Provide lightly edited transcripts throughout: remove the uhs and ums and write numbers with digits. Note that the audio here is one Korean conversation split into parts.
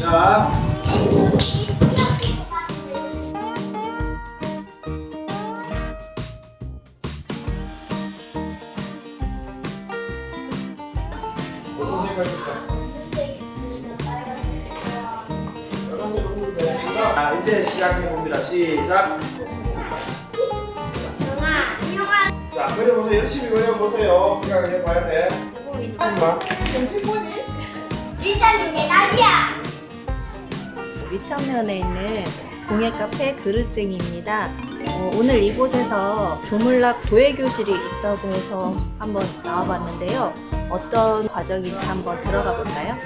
시작. 무슨 색깔일까? 자, 이제 시작해 봅니다. 시작. 자, 그려보세요. 열심히 그려보세요. 생각을 해봐야 돼. 잠깐만. 위천면에 있는 공예 카페 그릇쟁이입니다. 오늘 이곳에서 조물락 도예교실이 있다고 해서 한번 나와봤는데요. 어떤 과정인지 한번 들어가 볼까요?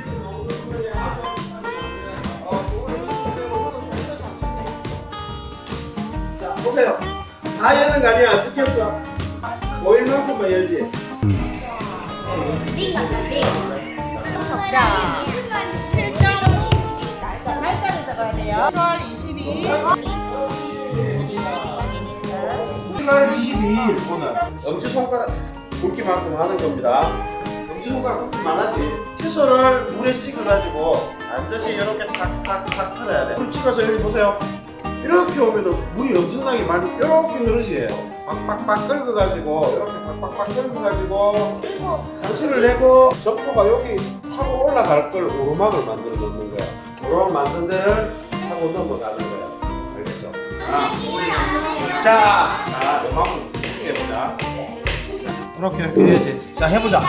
자, 보세요. 다 여는 거 아니야. 안 뜯겼어. 보일 만큼만 열지. 자, 7월 22일 오늘 엄지손가락 굵기만큼 하는 겁니다. 엄지손가락 굵기만 하지. 칫솔을 물에 찍어가지고 반드시 이렇게 탁탁탁 털어야 돼. 물 찍어서 여기 보세요. 이렇게 오면은 물이 엄청나게 많이 이렇게 흐르지요. 빡빡빡 끓여가지고 이렇게 빡빡빡 끓여가지고 상체를 내고 점토가 여기 타고 올라갈 걸 오르막을 만들어 놓는 거야. 오르막 만든 데를 타고 넘어가는 거야. 알겠죠? 자, 요만큼 해보자. 이렇게 해야지. 자, 해보자.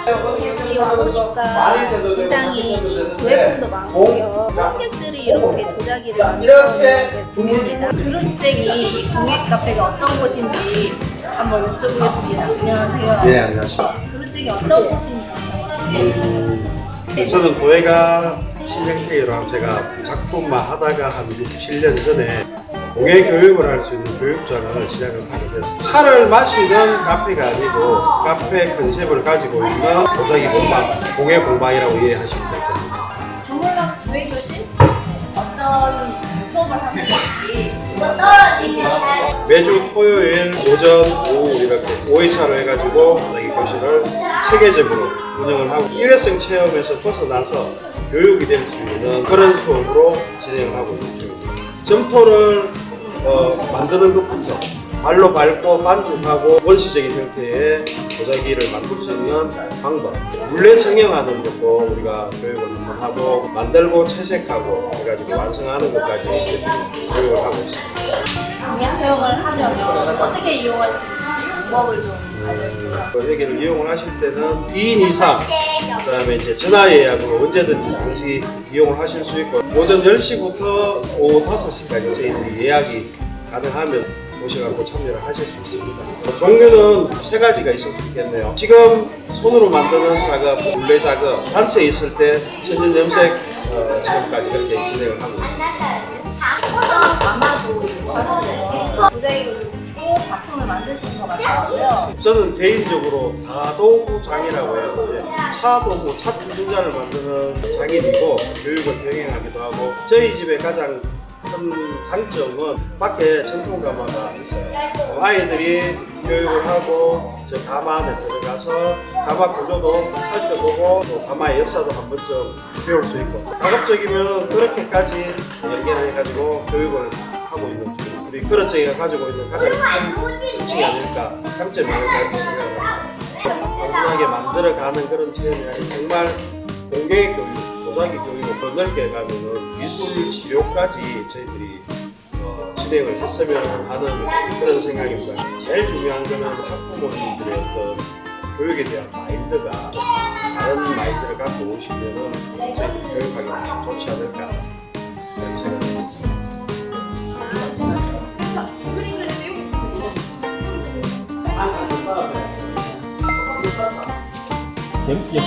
여기 와보니까 굉장히 도예품도 많고요. 손님들이 이렇게 도자기를 만들어놓는 게 보입니다. 그릇쟁이 공예 카페가 어떤 곳인지 한번 여쭤보겠습니다. 안녕하세요. 네, 안녕하십니까. 그릇쟁이 어떤 곳인지 소개해 주세요. 저는 도예가 신생태계랑 제가 작품만 하다가 한 6, 7년 전에 공예 교육을 할 수 있는 교육장을 시작을 하게 되었습니다. 차를 마시는 카페가 아니고 카페 컨셉을 가지고 있는 도자기 공방, 공예 공방이라고 이해하시면 될 겁니다. 조물락 도예교실 어떤 수업을 하는 건지 매주 토요일 오전, 오후 이렇게 5회차로 해가지고 도자기 교실을 체계적으로 운영을 하고 일회성 체험에서 벗어나서 교육이 될 수 있는 그런 수업으로 진행을 하고 있는 중입니다. 점토를 만드는 것부터 발로 밟고 반죽하고 원시적인 형태의 도자기를 만들 수 있는 방법, 물레 성형하는 것도 우리가 교육을 한번 하고 만들고 채색하고 해가지고 완성하는 것까지 이제 교육을 하고 있습니다. 공예 체험을 하면 어떻게 이용할 수 있는지 방법을 좀 알려주세요. 여기를 이용을 하실 때는 2인 이상, 그 다음에 이제 전화 예약으로 언제든지 잠시 이용을 하실 수 있고 오전 10시부터 오후 5시까지 저희들이 예약이 가능하면 오셔서 참여를 하실 수 있습니다. 종류는 3가지가 있을 수 있겠네요. 지금 손으로 만드는 작업, 물레 작업, 단체에 있을 때 천연 염색 체험까지 그렇게 진행을 하고 있습니다. 아마도 이거 하는데요. 도자기로 또 작품을 만드시는 것 같더라고요. 저는 개인적으로 다도구장이라고 해요. 이제 차도구, 차 주전자를 만드는 장인이고 교육을 병행하기도 하고 저희 집의 가장 큰 장점은 밖에 전통가마가 있어요. 아이들이 교육을 하고 저 가마 안에 들어가서 가마 구조도 살펴보고 또 가마의 역사도 한 번쯤 배울 수 있고 가급적이면 그렇게까지 연계를 해가지고 교육을 하고 있는 중입니다. 우리 그릇쟁이가 가지고 있는 가장 큰 특징이 아닐까, 장점이 아닐까 이렇게 생각을 합니다. 단순하게 만들어가는 그런 체험이 아니라 정말 공예 교육, 도자기 교육을 더 넓게 가면은 미술 치료까지 저희들이 진행을 했으면 하는 그런 생각입니다. 제일 중요한 거는 학부모님들의 어떤 교육에 대한 마인드가 다른 마인드를 갖고 오시면은 저희들이 교육하기 훨씬 좋지 않을까 이런 생각입니다. 예쁘지?